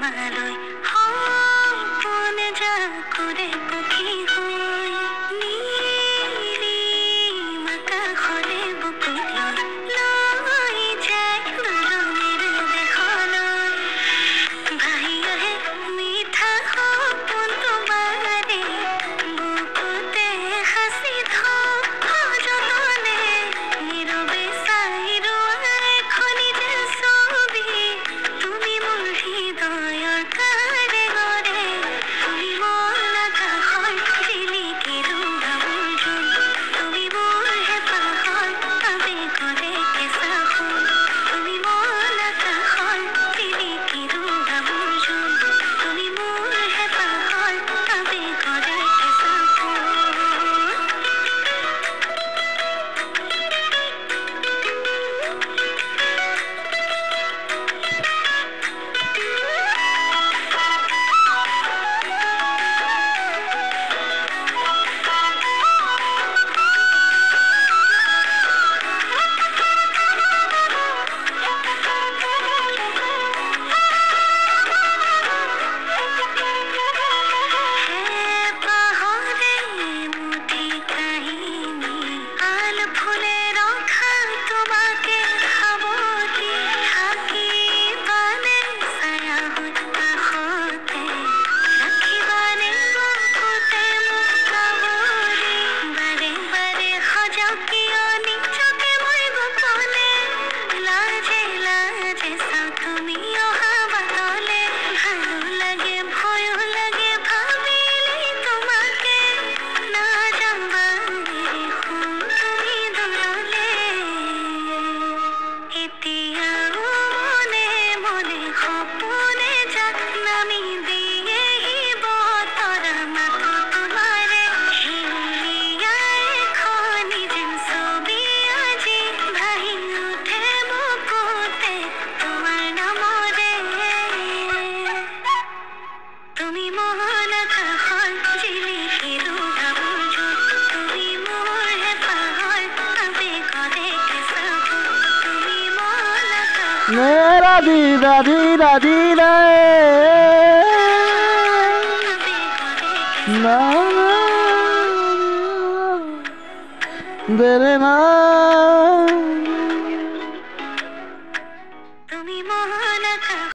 তোমালৈ সপোনে যা কৰে পক্ষী হৈ নীলিম আকাশৰে বুকুলৈ লৈ যায় দূৰণিৰ দেশলৈ ভাহি আহে মিঠা সপোন তোমাৰে বুকুতে সাঁচি থওঁ সযতনে নীৰৱে চাই ৰোৱা এখনি যে ছবি তুমি মোৰ হৃদয়ৰ কাৰিকৰে তুমি মোৰ আকাশৰ জিলিকিৰ গাভৰুৰ জোন তুমি মোৰ হেঁপাহৰ আৱেগৰে কেঁচা ফুল তুমি মোৰ আকাশৰ জিলিকিৰ গাভৰুৰ জোন তুমি মোৰ হেঁপাহৰ আৱেগৰে কেঁচা ফুল मेरा दीदा दीदा दीदा ना ना